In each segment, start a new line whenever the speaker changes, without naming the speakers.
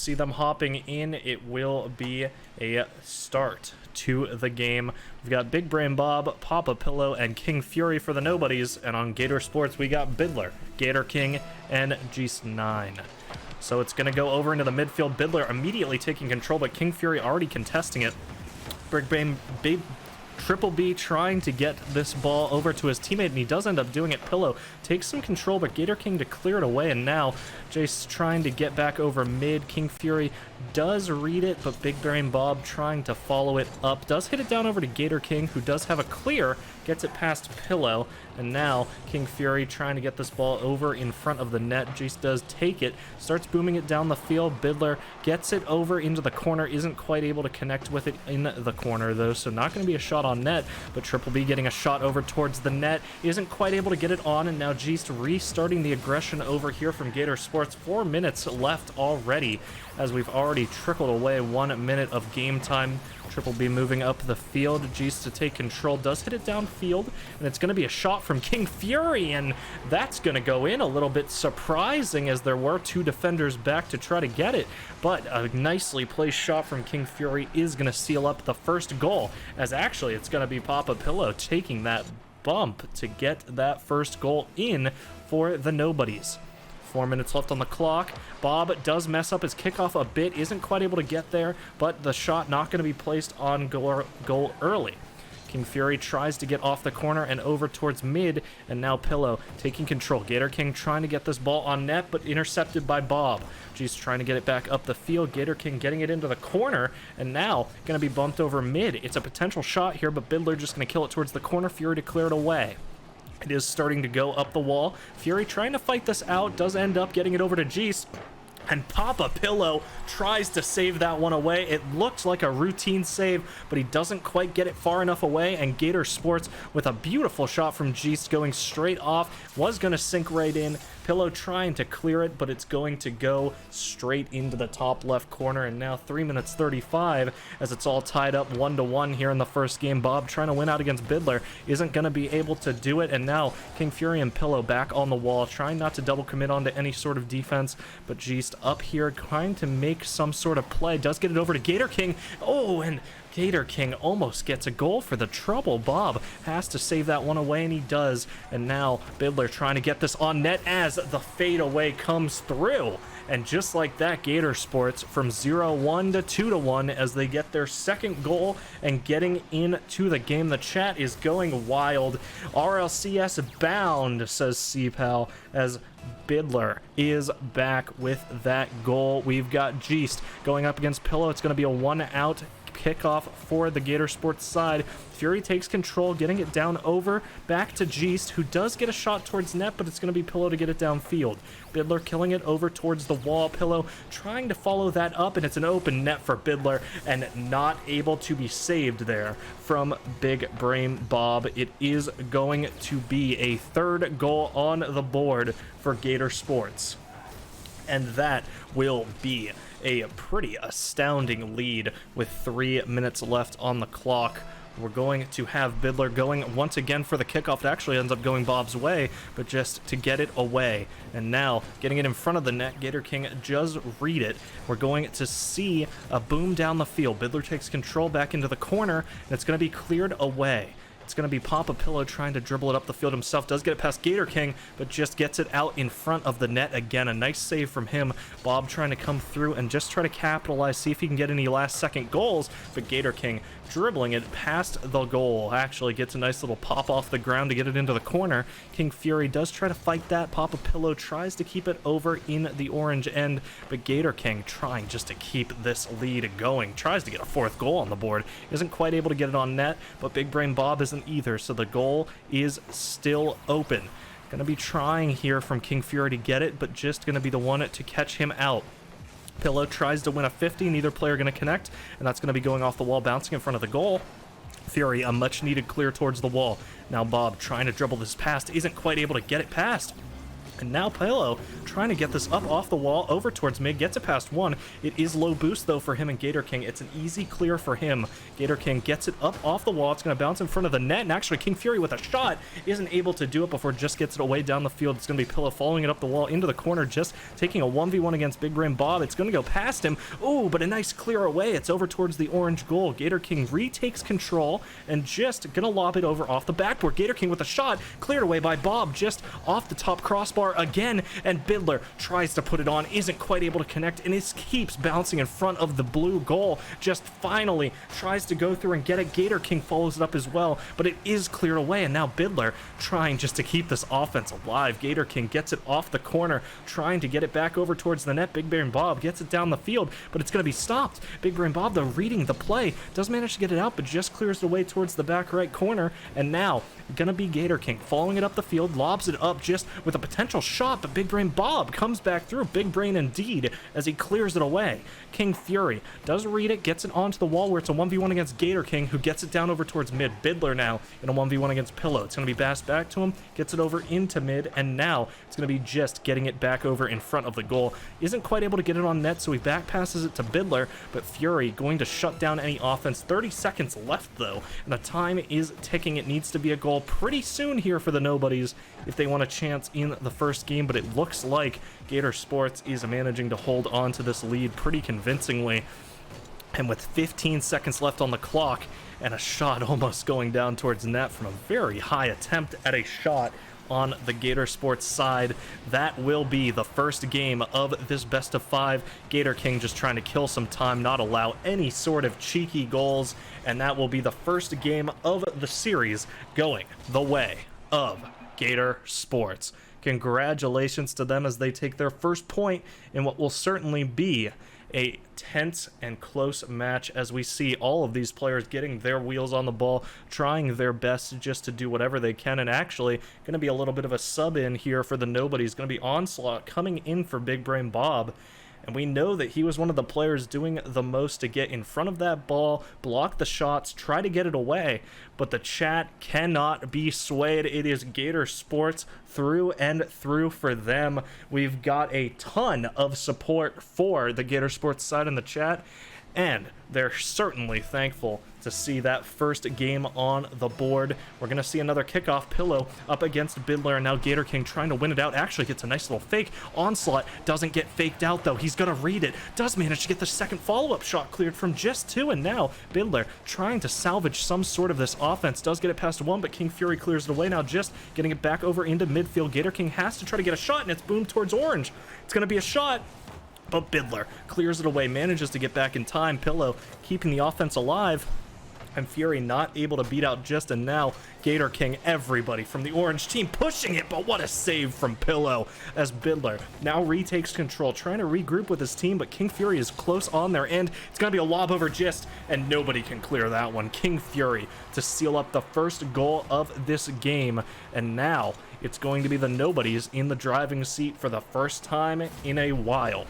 see them hopping in. It will be a start to the game. We've got Big Brain Bob, Papa Pillow, and King Fury for the nobodies. And on Gator Sports, we got Bidler, Gator King, and Geese9. So it's going to go over into the midfield. Bidler immediately taking control, but King Fury already contesting it. Big Brain Triple B trying to get this ball over to his teammate, and he does end up doing it. Pillow takes some control, but Gator King to clear it away, and now Jace trying to get back over mid. King Fury does read it, but Big Brain Bob trying to follow it up. Does hit it down over to Gator King, who does have a clear, gets it past Pillow, and now King Fury trying to get this ball over in front of the net. Jace does take it, starts booming it down the field. Bidler gets it over into the corner, isn't quite able to connect with it in the corner though, so not going to be a shot on net, but Triple B getting a shot over towards the net, isn't quite able to get it on, and now Jace restarting the aggression over here from Gator Sports. 4 minutes left already, as we've already trickled away 1 minute of game time. Triple B moving up the field. Jace to take control, does hit it downfield, and it's going to be a shot from King Fury, and that's going to go in. A little bit surprising, as there were 2 defenders back to try to get it, but a nicely placed shot from King Fury is going to seal up the first goal, as actually it's going to be Papa Pillow taking that bump to get that first goal in for the nobodies. 4 minutes left on the clock. Bob does mess up his kickoff a bit, isn't quite able to get there, but the shot not going to be placed on goal early. King Fury tries to get off the corner and over towards mid, and now Pillow taking control. Gator King trying to get this ball on net, but intercepted by Bob. G's trying to get it back up the field. Gator King getting it into the corner, and now going to be bumped over mid. It's a potential shot here, but Bidler just going to kill it towards the corner. Fury to clear it away. It is starting to go up the wall. Fury trying to fight this out, does end up getting it over to Geese. And Papa Pillow tries to save that one away. It looked like a routine save, but he doesn't quite get it far enough away. And Gator Sports with a beautiful shot from Geese going straight off. Was going to sink right in. Pillow trying to clear it, but it's going to go straight into the top left corner. And now 3 minutes 35 as it's all tied up 1-1 here in the first game. Bob trying to win out against Bidler isn't going to be able to do it. And now King Fury and Pillow back on the wall, trying not to double commit onto any sort of defense, but Geest up here trying to make some sort of play. Does get it over to Gator King. Oh, and Gator King almost gets a goal for the trouble. Bob has to save that one away, and he does. And now Bidler trying to get this on net as the fadeaway comes through. And just like that, Gator Sports from 0-1 to 2-1 as they get their second goal and getting into the game. The chat is going wild. RLCS bound, says CPAL, as Bidler is back with that goal. We've got Geest going up against Pillow. It's going to be a 1-out kickoff for the Gator Sports side. Fury takes control, getting it down over back to Geest, who does get a shot towards net, but it's going to be Pillow to get it downfield. Bidler killing it over towards the wall. Pillow trying to follow that up, and it's an open net for Bidler, and not able to be saved there from Big Brain Bob. It is going to be a third goal on the board for Gator Sports, and that will be a pretty astounding lead with 3 minutes left on the clock. We're going to have Bidler going once again for the kickoff. It actually ends up going Bob's way, but just to get it away. And now, getting it in front of the net, Gator King does read it. We're going to see a boom down the field. Bidler takes control back into the corner, and it's going to be cleared away. It's going to be Papa Pillow trying to dribble it up the field himself. Does get it past Gator King, but just gets it out in front of the net again. A nice save from him. Bob trying to come through and just try to capitalize, see if he can get any last-second goals. But Gator King dribbling it past the goal. Actually gets a nice little pop off the ground to get it into the corner. King Fury does try to fight that. Papa Pillow tries to keep it over in the orange end, but Gator King trying just to keep this lead going. Tries to get a fourth goal on the board. Isn't quite able to get it on net, but Big Brain Bob isn't either, so the goal is still open. Gonna be trying here from King Fury to get it, but just gonna be the one to catch him out. Pillow tries to win a 50, neither player going to connect, and that's going to be going off the wall, bouncing in front of the goal. Fury, a much-needed clear towards the wall. Now Bob trying to dribble this past, isn't quite able to get it past. And now Pillow trying to get this up off the wall over towards mid, gets it past one. It is low boost though for him and Gator King. It's an easy clear for him. Gator King gets it up off the wall. It's going to bounce in front of the net, and actually King Fury with a shot isn't able to do it before just gets it away down the field. It's going to be Pillow following it up the wall into the corner, just taking a 1v1 against Big Brain Bob. It's going to go past him. Oh, but a nice clear away. It's over towards the orange goal. Gator King retakes control and just going to lob it over off the backboard. Gator King with a shot, cleared away by Bob, just off the top crossbar again, and Bidler tries to put it on, isn't quite able to connect, and it keeps bouncing in front of the blue goal. Just finally tries to go through and get it. Gator King follows it up as well, but it is cleared away, and now Bidler trying just to keep this offense alive. Gator King gets it off the corner, trying to get it back over towards the net. Big Brain Bob gets it down the field, but it's going to be stopped. Big Brain Bob, though, reading the play, does manage to get it out, but just clears it away towards the back right corner, and now gonna be Gator King following it up the field, lobs it up just with a potential shot, but Big Brain Bob comes back through. Big brain indeed as he clears it away. King Fury does read it, gets it onto the wall where it's a 1v1 against Gator King, who gets it down over towards mid. Bidler now in a 1v1 against Pillow. It's going to be passed back to him, gets it over into mid, and now it's going to be just getting it back over in front of the goal. Isn't quite able to get it on net, so he back passes it to Bidler, but Fury going to shut down any offense. 30 seconds left though, and the time is ticking. It needs to be a goal pretty soon here for the Nobodies if they want a chance in the first game, but it looks like Gator Sports is managing to hold on to this lead pretty convincingly. And with 15 seconds left on the clock and a shot almost going down towards net from a very high attempt at a shot on the Gator Sports side, that will be the first game of this best of 5. Gator King just trying to kill some time, not allow any sort of cheeky goals, and that will be the first game of the series going the way of Gator Sports. Congratulations to them as they take their first point in what will certainly be a tense and close match, as we see all of these players getting their wheels on the ball, trying their best just to do whatever they can. And actually going to be a little bit of a sub in here for the Nobodies. Going to be Onslaught coming in for Big Brain Bob. And we know that he was one of the players doing the most to get in front of that ball, block the shots, try to get it away. But the chat cannot be swayed. It is Gator Sports through and through for them. We've got a ton of support for the Gator Sports side in the chat, and they're certainly thankful to see that first game on the board. We're going to see another kickoff. Pillow up against Bidler, and now Gator King trying to win it out. Actually gets a nice little fake. Onslaught doesn't get faked out, though. He's going to read it. Does manage to get the second follow-up shot cleared from just 2, and now Bidler trying to salvage some sort of this offense. Does get it past 1, but King Fury clears it away. Now just getting it back over into midfield. Gator King has to try to get a shot, and it's boomed towards orange. It's going to be a shot, but Bidler clears it away, manages to get back in time. Pillow keeping the offense alive, and Fury not able to beat out just, and now Gator King, everybody from the orange team pushing it, but what a save from Pillow as Bidler now retakes control, trying to regroup with his team, but King Fury is close on their end. It's going to be a lob over Gist, and nobody can clear that one. King Fury to seal up the first goal of this game, and now it's going to be the Nobodies in the driving seat for the first time in a while.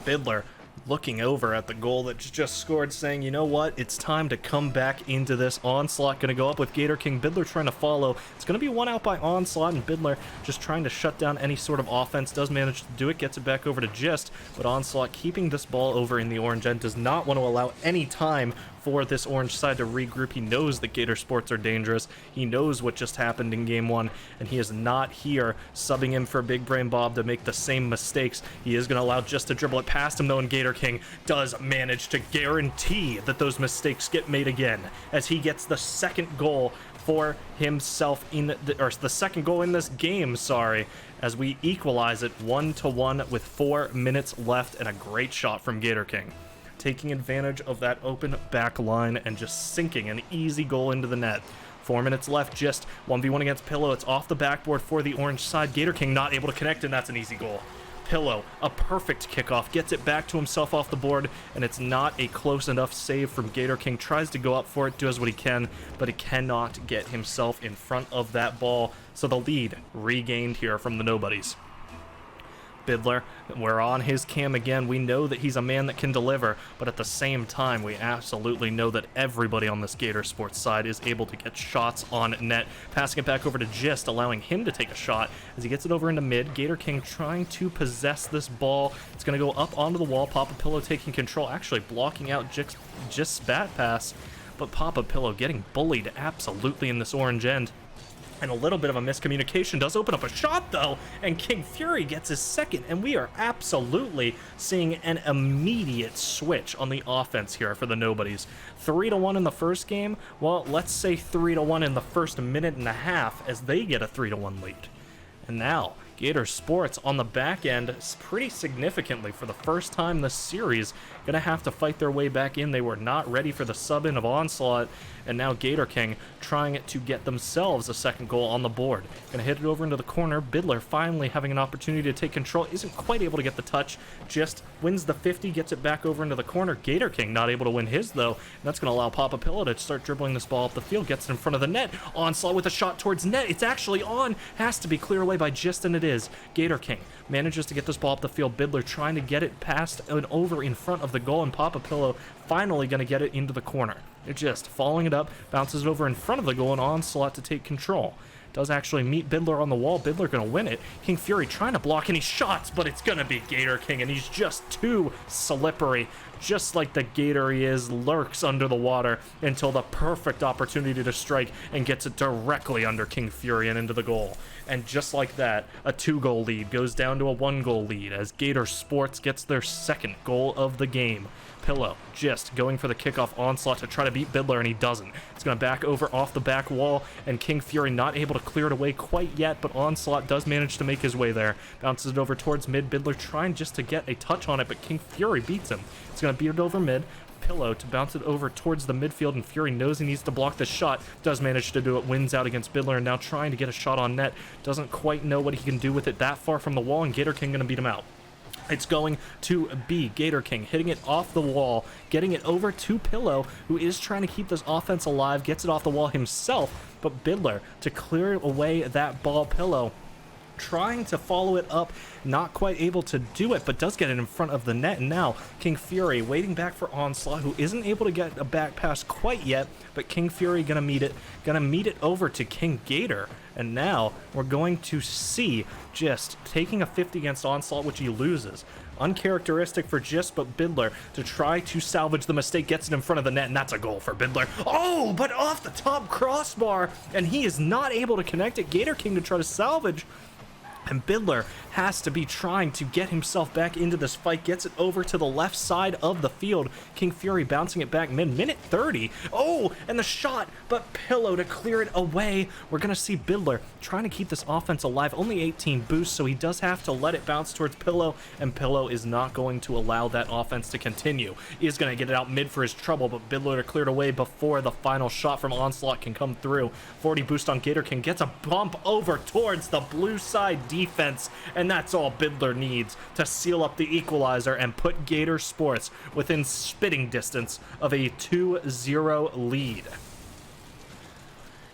Bidler looking over at the goal that just scored, saying, you know what, it's time to come back into this. Onslaught going to go up with Gator King. Bidler trying to follow. It's going to be one out by Onslaught, and Bidler just trying to shut down any sort of offense. Does manage to do it, gets it back over to Gist, but Onslaught keeping this ball over in the orange end, does not want to allow any time for this orange side to regroup. He knows that Gator Sports are dangerous. He knows what just happened in game 1, and he is not here subbing him for Big Brain Bob to make the same mistakes. He is going to allow Just to dribble it past him, though, and Gator King does manage to guarantee that those mistakes get made again, as he gets the second goal for himself the second goal in this game, as we equalize it 1-1 with 4 minutes left, and a great shot from Gator King, taking advantage of that open back line and just sinking an easy goal into the net. 4 minutes left, just 1v1 against Pillow. It's off the backboard for the orange side. Gator King not able to connect, and that's an easy goal. Pillow, a perfect kickoff, gets it back to himself off the board, and it's not a close enough save from Gator King. Tries to go up for it, does what he can, but he cannot get himself in front of that ball. So the lead regained here from the Nobodies. Bidler, we're on his cam again. We know that he's a man that can deliver, but at the same time, we absolutely know that everybody on this Gator Sports side is able to get shots on net. Passing it back over to Gist, allowing him to take a shot as he gets it over into mid. Gator King trying to possess this ball. It's going to go up onto the wall. Papa Pillow taking control, actually blocking out Gist's bat pass, but Papa Pillow getting bullied absolutely in this orange end. And a little bit of a miscommunication does open up a shot, though, and King Fury gets his second, and we are absolutely seeing an immediate switch on the offense here for the Nobodies. 3-1 in the first game, well, let's say 3-1 in the first minute and a half as they get a 3-1 lead. And now, Gator Sports on the back end, pretty significantly for the first time this series, gonna have to fight their way back in. They were not ready for the sub-in of Onslaught, and now Gator King trying to get themselves a second goal on the board. Gonna hit it over into the corner. Bidler finally having an opportunity to take control, isn't quite able to get the touch, just wins the 50, gets it back over into the corner. Gator King not able to win his, though, and that's gonna allow Papa Pillow to start dribbling this ball up the field, gets it in front of the net. Onslaught with a shot towards net, it's actually on, has to be cleared away by Gist, and it is. Gator King manages to get this ball up the field. Bidler trying to get it past and over in front of the goal, and Papa Pillow finally going to get it into the corner. They're just following it up, bounces it over in front of the goal, and Onslaught to take control. Does actually meet Bidler on the wall. Bidler going to win it. King Fury trying to block any shots, but it's going to be Gator King, and he's just too slippery. Just like the Gator he is, lurks under the water until the perfect opportunity to strike and gets it directly under King Fury and into the goal. And just like that, a 2-goal lead goes down to a 1-goal lead as Gator Sports gets their second goal of the game. Pillow just going for the kickoff Onslaught to try to beat Bidler, and he doesn't. It's going to back over off the back wall, and King Fury not able to clear it away quite yet, but Onslaught does manage to make his way there. Bounces it over towards mid. Bidler trying just to get a touch on it, but King Fury beats him. It's going to beat it over mid. Pillow to bounce it over towards the midfield, and Fury knows he needs to block the shot. Does manage to do it, wins out against Bidler, and now trying to get a shot on net. Doesn't quite know what he can do with it that far from the wall, and Gator King going to beat him out. It's going to be Gator King hitting it off the wall, getting it over to Pillow, who is trying to keep this offense alive, gets it off the wall himself, but Bidler to clear away that ball. Pillow trying to follow it up, not quite able to do it, but does get it in front of the net. And now King Fury waiting back for Onslaught, who isn't able to get a back pass quite yet, but King Fury gonna meet it over to King Gator. And now we're going to see Gist taking a 50 against Onslaught, which he loses. Uncharacteristic for Gist, but Bidler to try to salvage the mistake, gets it in front of the net, and that's a goal for Bidler. Oh, but off the top crossbar, and he is not able to connect it. Gator King to try to salvage, and Bidler has to be trying to get himself back into this fight, gets it over to the left side of the field. King Fury bouncing it back minute 30. Oh, and the shot, but Pillow to clear it away. We're going to see Bidler trying to keep this offense alive. Only 18 boosts, so he does have to let it bounce towards Pillow, and Pillow is not going to allow that offense to continue. He is going to get it out mid for his trouble, but Bidler to clear it away before the final shot from Onslaught can come through. 40 boost on Gator King, gets a bump over towards the blue side defense, and that's all Bidler needs to seal up the equalizer and put Gator Sports within spitting distance of a 2-0 lead.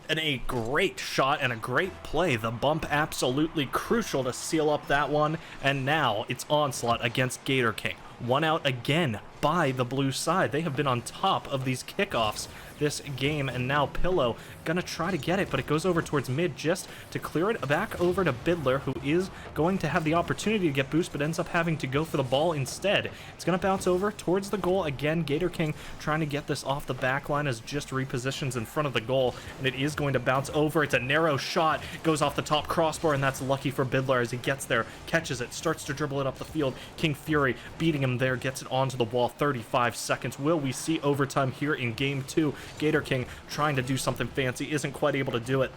And a great shot and a great play. The bump absolutely crucial to seal up that one, and now it's Onslaught against Gator King. One out again by the blue side. They have been on top of these kickoffs this game, and now Pillow gonna try to get it, but it goes over towards mid just to clear it back over to Bidler, who is going to have the opportunity to get boost, but ends up having to go for the ball instead. It's gonna bounce over towards the goal again. Gator King trying to get this off the back line as just repositions in front of the goal, and it is going to bounce over. It's a narrow shot, goes off the top crossbar, and that's lucky for Bidler as he gets there, catches it, starts to dribble it up the field. King Fury beating him there, gets it onto the wall. 35 seconds. Will we see overtime here in game 2? Gator King trying to do something fancy, isn't quite able to do it.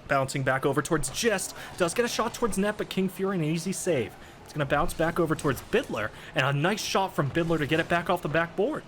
Bouncing back over towards Gist, does get a shot towards net, but King Fury an easy save. It's going to bounce back over towards Bidler, and a nice shot from Bidler to get it back off the backboard.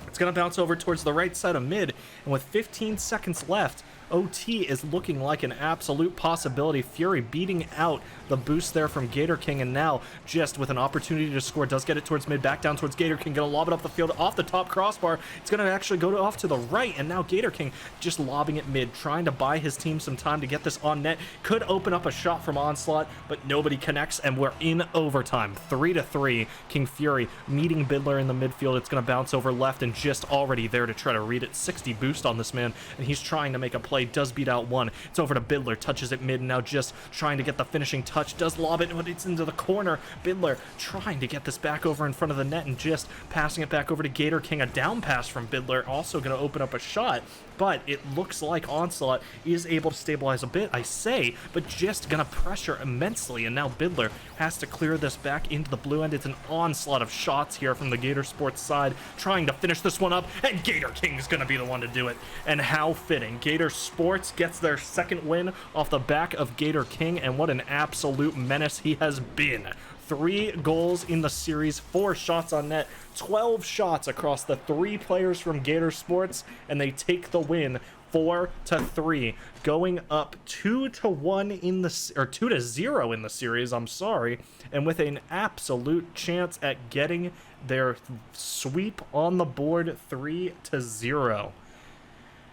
It's going to bounce over towards the right side of mid, and with 15 seconds left, OT is looking like an absolute possibility. Fury beating out the boost there from Gator King, and now just with an opportunity to score, does get it towards mid, back down towards Gator King, gonna lob it up the field off the top crossbar. It's gonna actually go off to the right, and now Gator King just lobbing it mid, trying to buy his team some time to get this on net. Could open up a shot from Onslaught, but nobody connects, and we're in overtime. 3-3. King Fury meeting Bidler in the midfield. It's gonna bounce over left, and just already there to try to read it. 60 boost on this man, and he's trying to make a play. Does beat out one. It's over to Bidler, touches it mid, and now just trying to get the finishing touch. Does lob it, but it's into the corner. Bidler trying to get this back over in front of the net, and just passing it back over to Gator King. A down pass from Bidler, also going to open up a shot, but it looks like Onslaught is able to stabilize a bit, I say, but just going to pressure immensely, and now Bidler has to clear this back into the blue end. It's an onslaught of shots here from the Gator Sports side, trying to finish this one up, and Gator King's going to be the one to do it. And how fitting. Gator Sports gets their second win off the back of Gator King, and what an absolute menace he has been. 3 goals in the series, 4 shots on net, 12 shots across the 3 players from Gator Sports, and they take the win 4-3, going up 2-1 in the, or 2-0 in the series, I'm sorry, and with an absolute chance at getting their sweep on the board 3-0.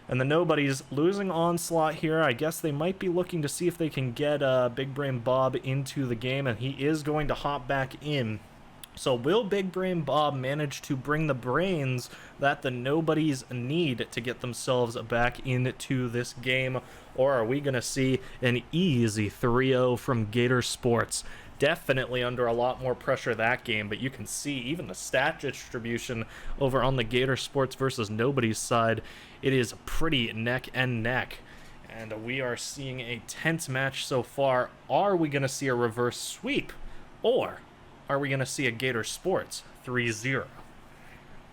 And the Nobodies losing Onslaught here. I guess they might be looking to see if they can get Big Brain Bob into the game, and he is going to hop back in. So will Big Brain Bob manage to bring the brains that the Nobodies need to get themselves back into this game, or are we going to see an easy 3-0 from Gator Sports? Definitely under a lot more pressure that game, but you can see even the stat distribution over on the Gator Sports versus Nobody's side. It is pretty neck and neck, and we are seeing a tense match so far. Are we going to see a reverse sweep, or are we going to see a Gator Sports 3-0?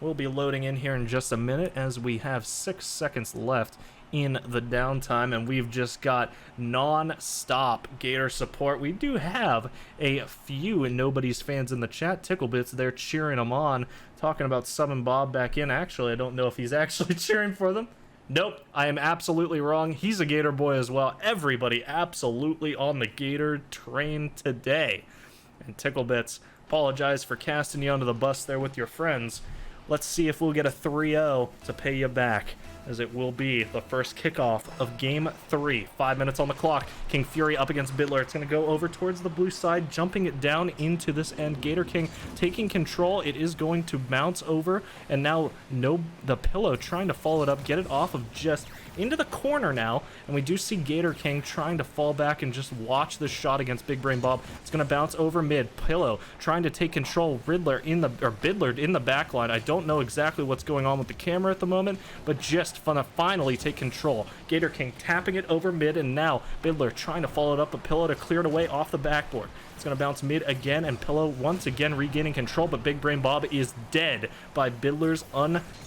We'll be loading in here in just a minute, as we have 6 seconds left in the downtime, and we've just got non-stop Gator support. We do have a few Nobody's fans in the chat. Ticklebits, they're cheering them on, talking about summon Bob back in. Actually, I don't know if he's actually cheering for them. Nope, I am absolutely wrong. He's a Gator boy as well. Everybody absolutely on the Gator train today. And Ticklebits, apologize for casting you under the bus there with your friends. Let's see if we'll get a 3-0 to pay you back, as it will be the first kickoff of Game 3. 5 minutes on the clock. King Fury up against Bidler. It's going to go over towards the blue side, jumping it down into this end. Gator King taking control. It is going to bounce over, and now the Pillow trying to follow it up, get it off of just into the corner now, and we do see Gator King trying to fall back and just watch this shot against Big Brain Bob. It's going to bounce over mid. Pillow trying to take control. Bidler in the back line. I don't know exactly what's going on with the camera at the moment, but just gonna finally take control. Gator King tapping it over mid, and now Bidler trying to follow it up, but Pillow to clear it away off the backboard. It's going to bounce mid again, and Pillow once again regaining control, but Big Brain Bob is dead by Bidler's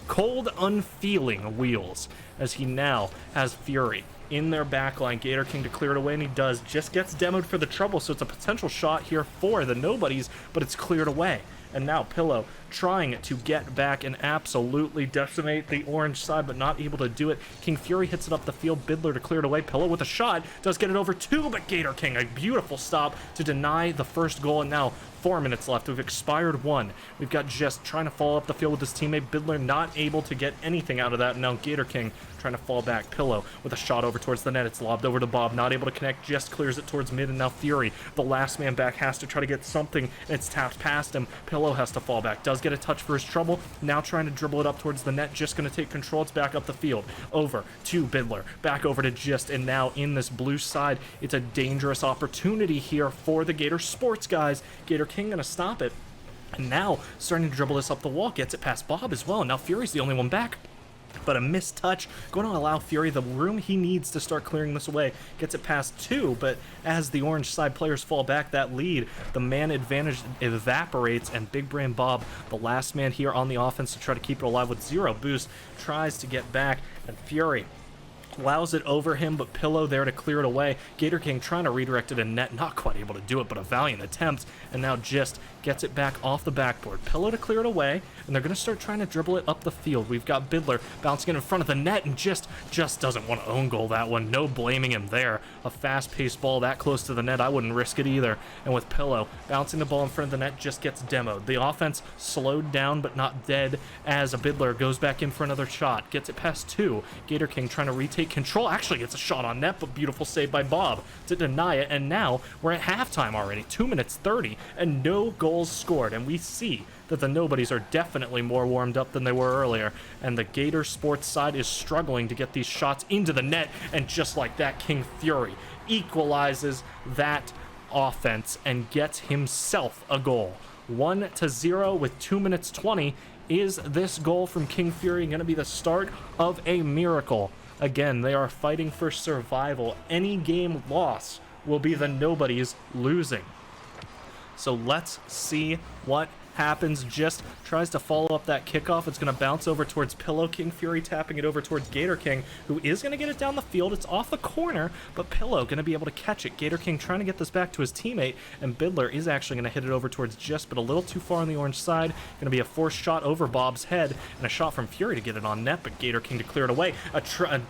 cold, unfeeling wheels, as he now has Fury in their backline. Gator King to clear it away, and he does. Just gets demoed for the trouble, so it's a potential shot here for the Nobodies, but it's cleared away. And now Pillow trying to get back and absolutely decimate the orange side, but not able to do it. King Fury hits it up the field. Bidler to clear it away. Pillow with a shot. Does get it over two, but Gator King, a beautiful stop to deny the first goal. And now 4 minutes left. We've expired 1. We've got Just trying to follow up the field with his teammate. Bidler not able to get anything out of that. And now Gator King trying to fall back. Pillow with a shot over towards the net. It's lobbed over to Bob. Not able to connect. Just clears it towards mid. And now Fury, the last man back, has to try to get something. And it's tapped past him. Pillow has to fall back. Does get a touch for his trouble. Now trying to dribble it up towards the net. Just going to take control. It's back up the field. Over to Bidler. Back over to Just. And now in this blue side, it's a dangerous opportunity here for the Gator Sports guys. Gator King going to stop it. And now starting to dribble this up the wall. Gets it past Bob as well. Now Fury's the only one back. But a missed touch, going to allow Fury the room he needs to start clearing this away. Gets it past 2, but as the orange side players fall back, that lead, the man advantage evaporates, and Big Brain Bob, the last man here on the offense to try to keep it alive with 0 boost, tries to get back, and Fury allows it over him, but Pillow there to clear it away. Gator King trying to redirect it in net, not quite able to do it, but a valiant attempt, and now just gets it back off the backboard. Pillow to clear it away, and they're going to start trying to dribble it up the field. We've got Bidler bouncing it in front of the net, and just doesn't want to own goal that one. No blaming him there. A fast-paced ball that close to the net, I wouldn't risk it either. And with Pillow bouncing the ball in front of the net, just gets demoed. The offense slowed down, but not dead, as a Bidler goes back in for another shot. Gets it past 2. Gator King trying to retake control. Actually gets a shot on net, but beautiful save by Bob to deny it. And now we're at halftime already, 2 minutes 30, and no goals scored. And we see that the nobodies are definitely more warmed up than they were earlier, and the Gator Sports side is struggling to get these shots into the net. And just like that, King Fury equalizes that offense and gets himself a goal. 1-0 with 2 minutes 20. Is this goal from King Fury going to be the start of a miracle? Again, they are fighting for survival. Any game loss will be the nobodies losing. So let's see what happens. Just tries to follow up that kickoff. It's going to bounce over towards Pillow. King Fury tapping it over towards Gator King, who is going to get it down the field. It's off the corner, but Pillow going to be able to catch it. Gator King trying to get this back to his teammate, and Bidler is actually going to hit it over towards Just, but a little too far on the orange side. Going to be a forced shot over Bob's head, and a shot from Fury to get it on net, but Gator King to clear it away. A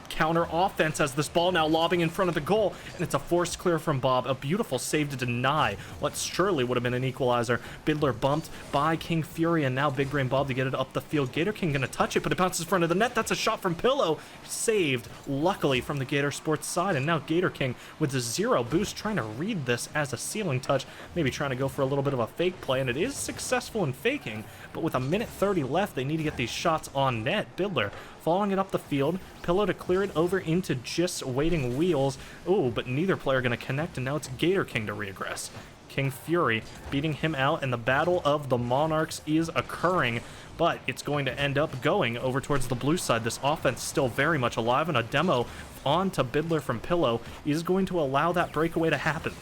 counter offense as this ball now lobbing in front of the goal, and it's a forced clear from Bob. A beautiful save to deny what surely would have been an equalizer. Bidler bumped by King Fury, and now Big Brain Bob to get it up the field. Gator King gonna touch it, but it bounces in front of the net. That's a shot from Pillow, saved luckily from the Gator Sports side. And now Gator King with the 0 boost, trying to read this as a ceiling touch, maybe trying to go for a little bit of a fake play, and it is successful in faking. But with a minute 30 left, they need to get these shots on net. Bidler following it up the field. Pillow to clear it over into Just waiting wheels. Oh, but neither player gonna connect, and now it's Gator King to regress. King Fury beating him out, and the battle of the Monarchs is occurring, but it's going to end up going over towards the blue side. This offense still very much alive, and a demo onto Bidler from Pillow is going to allow that breakaway to happen.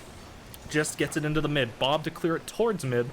Just gets it into the mid. Bob to clear it towards mid.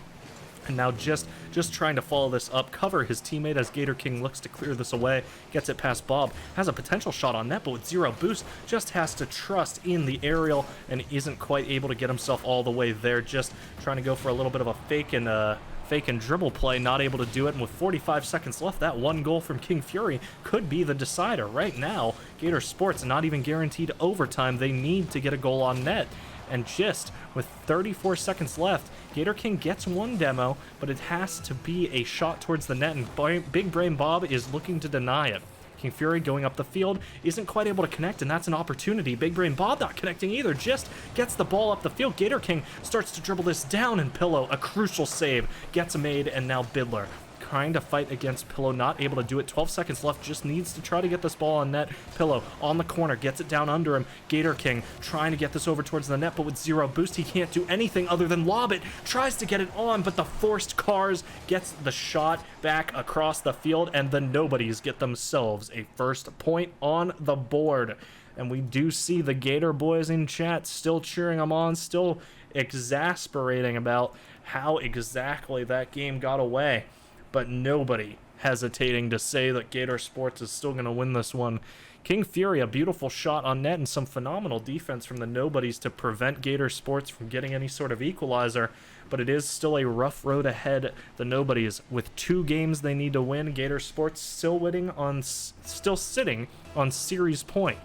And now just trying to follow this up, cover his teammate as Gator King looks to clear this away, gets it past Bob, has a potential shot on net, but with 0 boost, just has to trust in the aerial and isn't quite able to get himself all the way there. Just trying to go for a little bit of a fake and dribble play, not able to do it. And with 45 seconds left, that one goal from King Fury could be the decider. Right now, Gator Sports not even guaranteed overtime. They need to get a goal on net. And just with 34 seconds left, Gator King gets one demo, but it has to be a shot towards the net, and Big Brain Bob is looking to deny it. King Fury going up the field, isn't quite able to connect, and that's an opportunity. Big Brain Bob not connecting either, just gets the ball up the field. Gator King starts to dribble this down, and Pillow, a crucial save, gets made, and now Bidler trying to fight against Pillow, not able to do it. 12 seconds left, just needs to try to get this ball on net. Pillow on the corner, gets it down under him. Gator King trying to get this over towards the net, but with 0 boost, he can't do anything other than lob it. Tries to get it on, but the forced cars gets the shot back across the field, and the nobodies get themselves a first point on the board. And we do see the Gator boys in chat still cheering them on, still exasperating about how exactly that game got away. But nobody hesitating to say that Gator Sports is still going to win this one. King Fury, a beautiful shot on net and some phenomenal defense from the nobodies to prevent Gator Sports from getting any sort of equalizer. But it is still a rough road ahead. The nobodies with 2 games they need to win. Gator Sports still sitting on series point.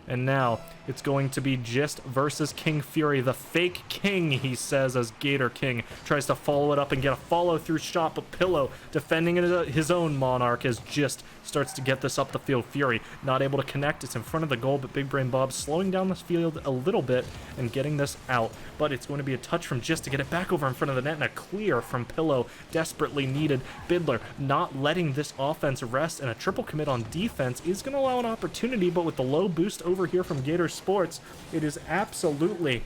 And now it's going to be Just versus King Fury, the fake king, he says, as Gator King tries to follow it up and get a follow-through shot, but Pillow defending his own Monarch as Just starts to get this up the field. Fury not able to connect. It's in front of the goal, but Big Brain Bob slowing down this field a little bit and getting this out. But it's going to be a touch from Just to get it back over in front of the net, and a clear from Pillow, desperately needed. Bidler not letting this offense rest, and a triple commit on defense is going to allow an opportunity, but with the low boost over here from Gator Sports, it is absolutely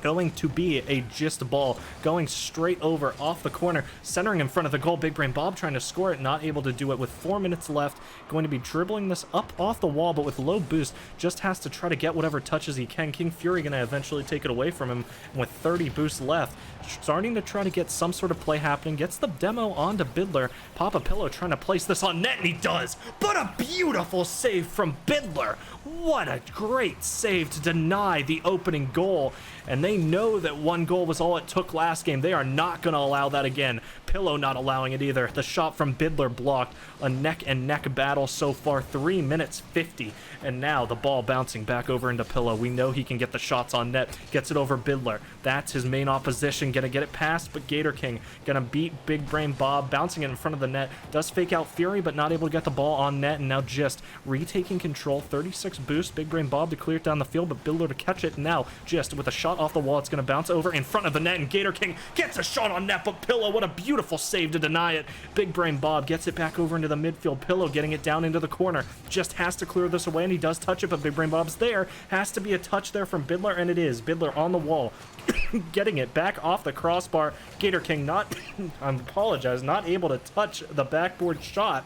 going to be a gist ball going straight over off the corner, centering in front of the goal. Big Brain Bob trying to score it, not able to do it with 4 minutes left. Going to be dribbling this up off the wall, but with low boost, just has to try to get whatever touches he can. King Fury going to eventually take it away from him, and with 30 boosts left, starting to try to get some sort of play happening. Gets the demo onto Bidler. Papa Pillow trying to place this on net, and he does. But a beautiful save from Bidler. What a great save to deny the opening goal. And they know that one goal was all it took last game. They are not going to allow that again. Pillow not allowing it either. The shot from Bidler blocked. A neck-and-neck battle so far, 3 minutes 50. And now the ball bouncing back over into Pillow. We know he can get the shots on net. Gets it over Bidler. That's his main opposition. Gonna get it past, but Gator King gonna beat Big Brain Bob, bouncing it in front of the net. Does fake out Fury, but not able to get the ball on net, and now just retaking control. 36 boost. Big Brain Bob to clear it down the field, but Bidler to catch it. Now just with a shot off the wall, it's gonna bounce over in front of the net, and Gator King gets a shot on net, but Pillow, what a beautiful save to deny it. Big Brain Bob gets it back over into the midfield. Pillow getting it down into the corner. Just has to clear this away, and he does touch it, but Big Brain Bob's there. Has to be a touch there from Bidler, and it is. Bidler on the wall. Getting it back off the crossbar. Gator King not, I apologize, not able to touch the backboard shot.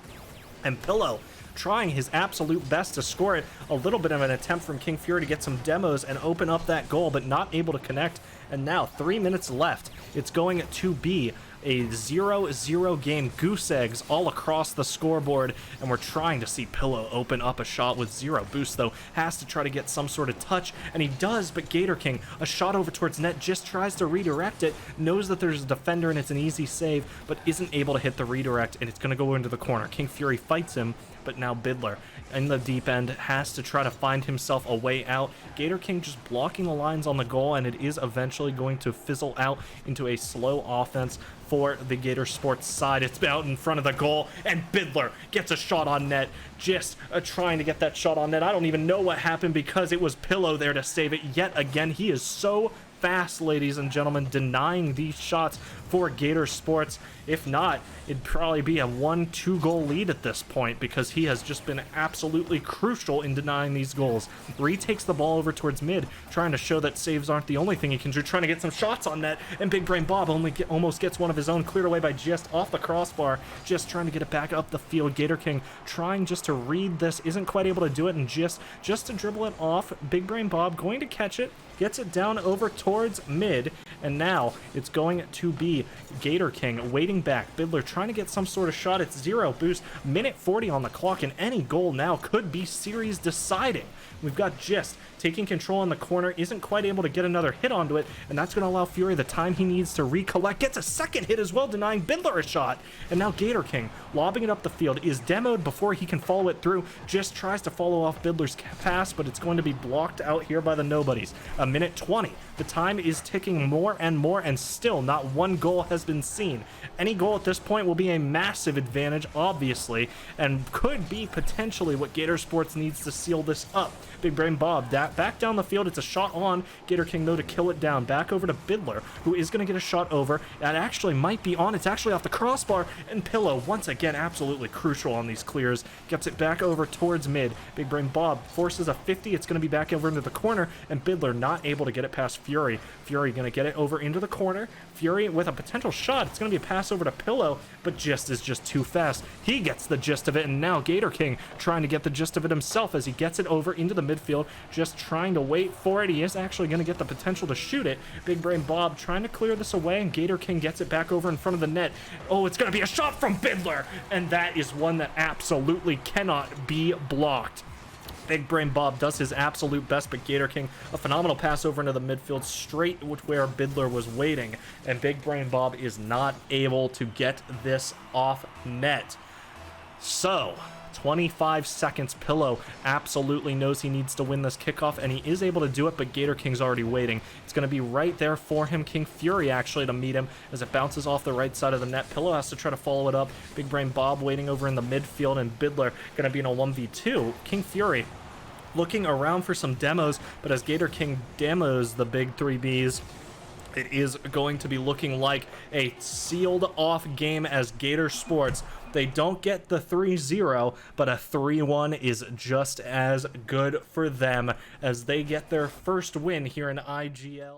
And Pillow trying his absolute best to score it. A little bit of an attempt from King Fury to get some demos and open up that goal, but not able to connect. And now 3 minutes left. It's going to be a 0-0 game. Goose eggs all across the scoreboard, and we're trying to see Pillow open up a shot with 0 boost, though. Has to try to get some sort of touch, and he does, but Gator King, a shot over towards net, just tries to redirect it, knows that there's a defender and it's an easy save, but isn't able to hit the redirect, and it's going to go into the corner. King Fury fights him, but now Bidler in the deep end has to try to find himself a way out. Gator King just blocking the lines on the goal, and it is eventually going to fizzle out into a slow offense for the Gator Sports side. It's out in front of the goal, and Bidler gets a shot on net, just trying to get that shot on net. I don't even know what happened because it was Pillow there to save it yet again. He is so fast, ladies and gentlemen, denying these shots for Gator Sports. If not, it'd probably be a 1-2 goal lead at this point, because he has just been absolutely crucial in denying these goals. Retakes the ball over towards mid, trying to show that saves aren't the only thing he can do, trying to get some shots on net, and Big Brain Bob almost gets one of his own cleared away by just off the crossbar, just trying to get it back up the field. Gator King trying just to read this, isn't quite able to do it, and just to dribble it off. Big Brain Bob going to catch it, gets it down over towards mid, and now it's going to be Gator King waiting back. Bidler trying to get some sort of shot. It's 0 boost, minute 40 on the clock, and any goal now could be series deciding. We've got Gist taking control in the corner, isn't quite able to get another hit onto it, and that's going to allow Fury the time he needs to recollect. Gets a second hit as well, denying Bidler a shot. And now Gator King lobbing it up the field, is demoed before he can follow it through. Just tries to follow off Bidler's pass, but it's going to be blocked out here by the nobodies. A minute 20. The time is ticking more, and still not one goal has been seen. Any goal at this point will be a massive advantage, obviously, and could be potentially what Gator Sports needs to seal this up. Big Brain Bob back down the field. It's a shot on Gator King, though, to kill it down. Back over to Bidler, who is going to get a shot over. That actually might be on. It's actually off the crossbar, and Pillow, once again, absolutely crucial on these clears. Gets it back over towards mid. Big Brain Bob forces a 50. It's going to be back over into the corner, and Bidler not able to get it past Fury. Fury going to get it over into the corner. Fury with a potential shot. It's going to be a pass over to Pillow, but Gist is just too fast. He gets the gist of it, and now Gator King trying to get the gist of it himself as he gets it over into the midfield, just trying to wait for it. He is actually going to get the potential to shoot it. Big Brain Bob trying to clear this away, and Gator King gets it back over in front of the net. Oh, it's going to be a shot from Bidler, and that is one that absolutely cannot be blocked. Big Brain Bob does his absolute best, but Gator King, a phenomenal pass over into the midfield, straight where Bidler was waiting, and Big Brain Bob is not able to get this off net. So 25 seconds. Pillow absolutely knows he needs to win this kickoff, and he is able to do it, but Gator King's already waiting. It's going to be right there for him. King Fury actually to meet him as it bounces off the right side of the net. Pillow has to try to follow it up. Big Brain Bob waiting over in the midfield, and Bidler going to be in a 1v2. King Fury looking around for some demos, but as Gator King demos the big 3Bs, it is going to be looking like a sealed off game as Gator Sports, they don't get the 3-0, but a 3-1 is just as good for them as they get their first win here in IGL.